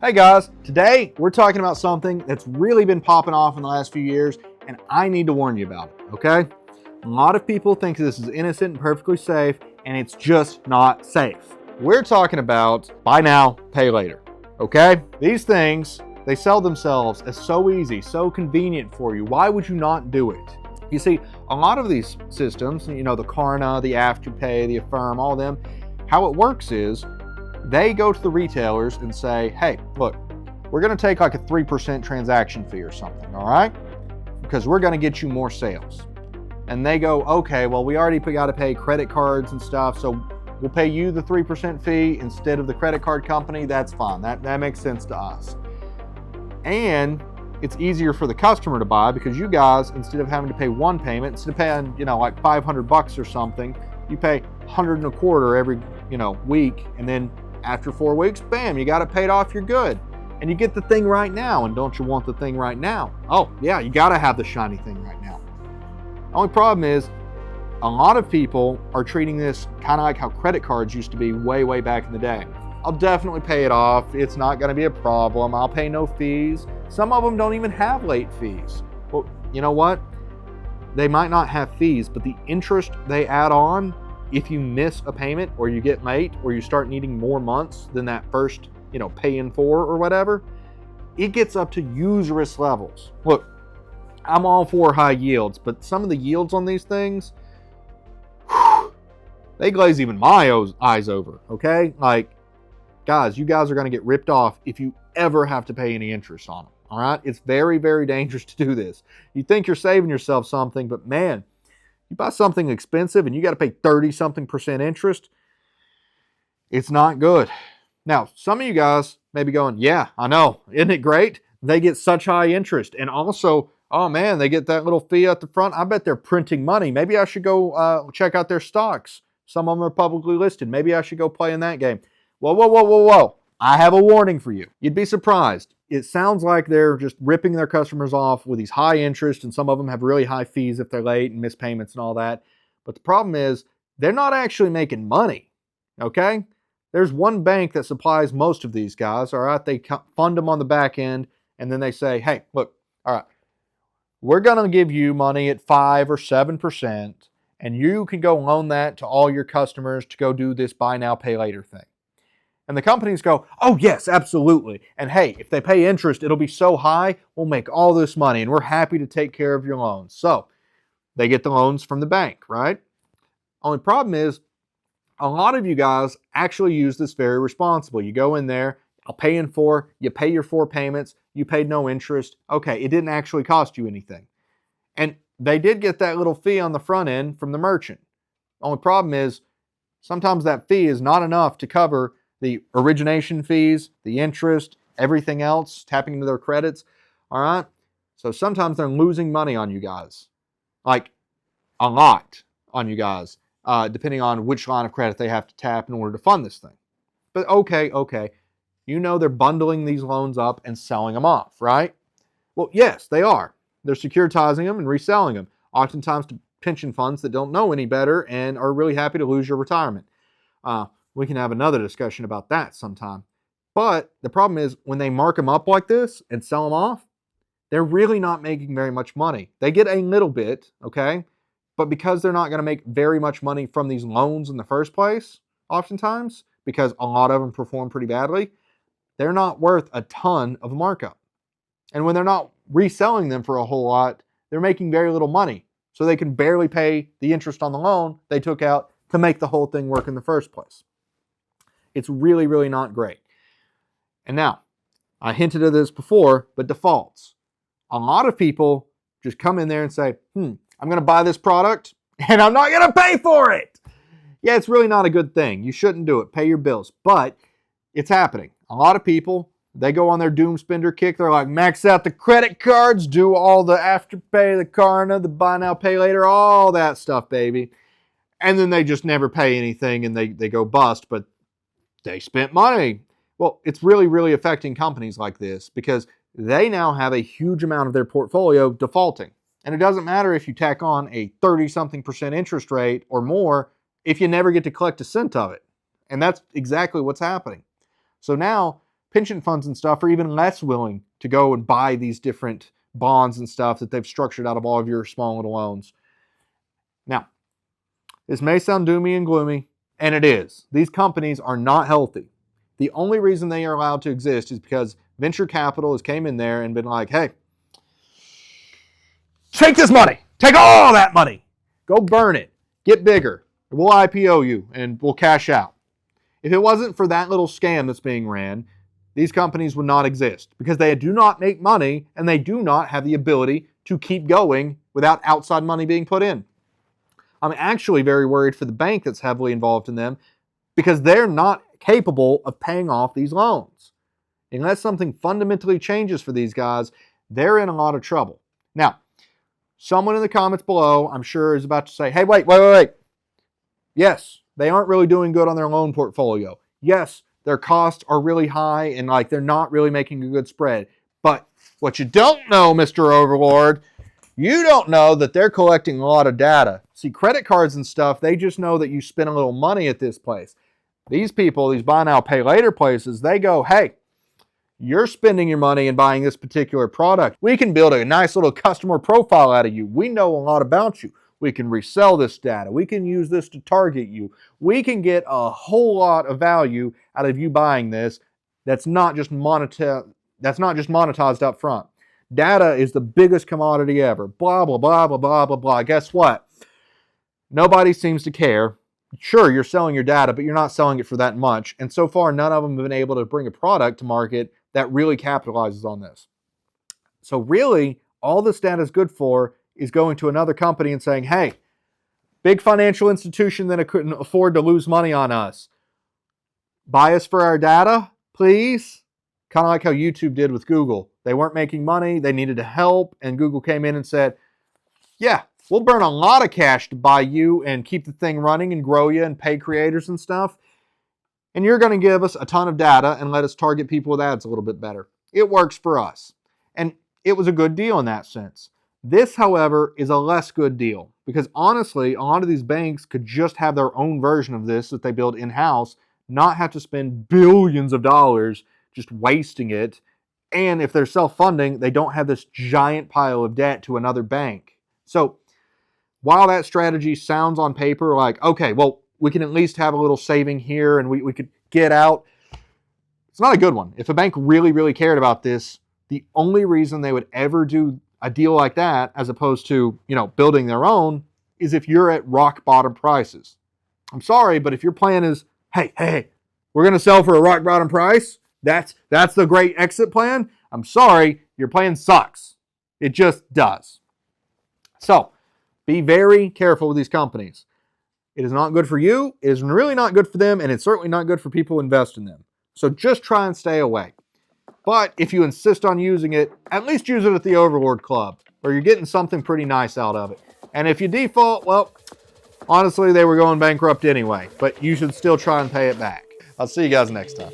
Hey guys, today we're talking about something that's really been popping off in the last few years, and I need to warn you about it, okay? A lot of people think this is innocent and perfectly safe, and it's just not safe. We're talking about buy now, pay later, okay? These things, they sell themselves as so easy, so convenient for you. Why would you not do it? You see, a lot of these systems, the Klarna, the Afterpay, the Affirm, all of them, how it works is they go to the retailers and say, hey, look, we're going to take like a 3% transaction fee or something, all right? Because we're going to get you more sales. And they go, okay, well, we already got to pay credit cards and stuff, so we'll pay you the 3% fee instead of the credit card company. That's fine. That makes sense to us. And it's easier for the customer to buy because you guys, instead of having to pay one payment, instead of paying, like $500 or something, you pay $125 every, week, and then after 4 weeks, bam, you got it paid off, you're good. And you get the thing right now, and don't you want the thing right now? Oh, yeah, you got to have the shiny thing right now. The only problem is, a lot of people are treating this kind of like how credit cards used to be way, way back in the day. I'll definitely pay it off. It's not going to be a problem. I'll pay no fees. Some of them don't even have late fees. Well, you know what? They might not have fees, but the interest they add on, if you miss a payment or you get late or you start needing more months than that first, pay in for or whatever, it gets up to usurious levels. Look, I'm all for high yields, but some of the yields on these things, they glaze even my eyes over, okay? Like, guys, you guys are going to get ripped off if you ever have to pay any interest on them, all right? It's very, very dangerous to do this. You think you're saving yourself something, but man, you buy something expensive and you got to pay 30-something% interest, it's not good. Now, some of you guys may be going, yeah, I know. Isn't it great? They get such high interest. And also, oh man, they get that little fee at the front. I bet they're printing money. Maybe I should go check out their stocks. Some of them are publicly listed. Maybe I should go play in that game. Whoa, whoa, whoa, whoa, whoa. I have a warning for you. You'd be surprised. It sounds like they're just ripping their customers off with these high interest, and some of them have really high fees if they're late and miss payments and all that. But the problem is they're not actually making money, okay? There's one bank that supplies most of these guys, all right? They fund them on the back end, and then they say, hey, look, all right, we're going to give you money at 5 or 7%, and you can go loan that to all your customers to go do this buy now, pay later thing. And the companies go, oh yes, absolutely. And hey, if they pay interest, it'll be so high, we'll make all this money and we're happy to take care of your loans. So they get the loans from the bank, right? Only problem is, a lot of you guys actually use this very responsibly. You go in there, I'll pay in 4, you pay your 4 payments, you paid no interest. Okay, it didn't actually cost you anything. And they did get that little fee on the front end from the merchant. Only problem is, sometimes that fee is not enough to cover the origination fees, the interest, everything else, tapping into their credits, all right? So sometimes they're losing money on you guys, like a lot on you guys, depending on which line of credit they have to tap in order to fund this thing. But okay, they're bundling these loans up and selling them off, right? Well, yes, they are. They're securitizing them and reselling them, oftentimes to pension funds that don't know any better and are really happy to lose your retirement. We can have another discussion about that sometime. But the problem is when they mark them up like this and sell them off, they're really not making very much money. They get a little bit, okay? But because they're not going to make very much money from these loans in the first place, oftentimes, because a lot of them perform pretty badly, they're not worth a ton of markup. And when they're not reselling them for a whole lot, they're making very little money. So they can barely pay the interest on the loan they took out to make the whole thing work in the first place. It's really, really not great. And now, I hinted at this before, but defaults. A lot of people just come in there and say, I'm going to buy this product and I'm not going to pay for it. Yeah, it's really not a good thing. You shouldn't do it. Pay your bills. But it's happening. A lot of people, they go on their doom spender kick. They're like, max out the credit cards, do all the Afterpay, the Klarna, the buy now, pay later, all that stuff, baby. And then they just never pay anything and they go bust, but they spent money. Well, it's really, really affecting companies like this because they now have a huge amount of their portfolio defaulting. And it doesn't matter if you tack on a 30-something% interest rate or more if you never get to collect a cent of it. And that's exactly what's happening. So now pension funds and stuff are even less willing to go and buy these different bonds and stuff that they've structured out of all of your small little loans. Now, this may sound doomy and gloomy, and it is. These companies are not healthy. The only reason they are allowed to exist is because venture capital has came in there and been like, hey, take this money. Take all that money. Go burn it. Get bigger. We'll IPO you and we'll cash out. If it wasn't for that little scam that's being ran, these companies would not exist because they do not make money and they do not have the ability to keep going without outside money being put in. I'm actually very worried for the bank that's heavily involved in them because they're not capable of paying off these loans. Unless something fundamentally changes for these guys, they're in a lot of trouble. Now, someone in the comments below, I'm sure, is about to say, hey, wait. Yes, they aren't really doing good on their loan portfolio. Yes, their costs are really high and like they're not really making a good spread. But what you don't know, Mr. Overlord, you don't know that they're collecting a lot of data. See, credit cards and stuff, they just know that you spend a little money at this place. These people, these buy now, pay later places, they go, hey, you're spending your money and buying this particular product. We can build a nice little customer profile out of you. We know a lot about you. We can resell this data. We can use this to target you. We can get a whole lot of value out of you buying this that's not just monetized up front. Data is the biggest commodity ever. Blah, blah, blah, blah, blah, blah, blah. Guess what? Nobody seems to care. Sure, you're selling your data, but you're not selling it for that much. And so far, none of them have been able to bring a product to market that really capitalizes on this. So really, all this data is good for is going to another company and saying, hey, big financial institution that couldn't afford to lose money on us. Buy us for our data, please. Kind of like how YouTube did with Google. They weren't making money. They needed help. And Google came in and said, yeah, we'll burn a lot of cash to buy you and keep the thing running and grow you and pay creators and stuff. And you're going to give us a ton of data and let us target people with ads a little bit better. It works for us. And it was a good deal in that sense. This, however, is a less good deal because honestly, a lot of these banks could just have their own version of this that they build in-house, not have to spend billions of dollars just wasting it. And if they're self-funding, they don't have this giant pile of debt to another bank. So while that strategy sounds on paper like, okay, well, we can at least have a little saving here and we could get out, it's not a good one. If a bank really, really cared about this, the only reason they would ever do a deal like that, as opposed to, building their own, is if you're at rock bottom prices. I'm sorry, but if your plan is, hey, we're going to sell for a rock bottom price, that's the great exit plan, I'm sorry, your plan sucks. It just does. So, be very careful with these companies. It is not good for you, it is really not good for them, and it's certainly not good for people who invest in them. So just try and stay away. But if you insist on using it, at least use it at the Overlord Club, or you're getting something pretty nice out of it. And if you default, well, honestly, they were going bankrupt anyway, but you should still try and pay it back. I'll see you guys next time.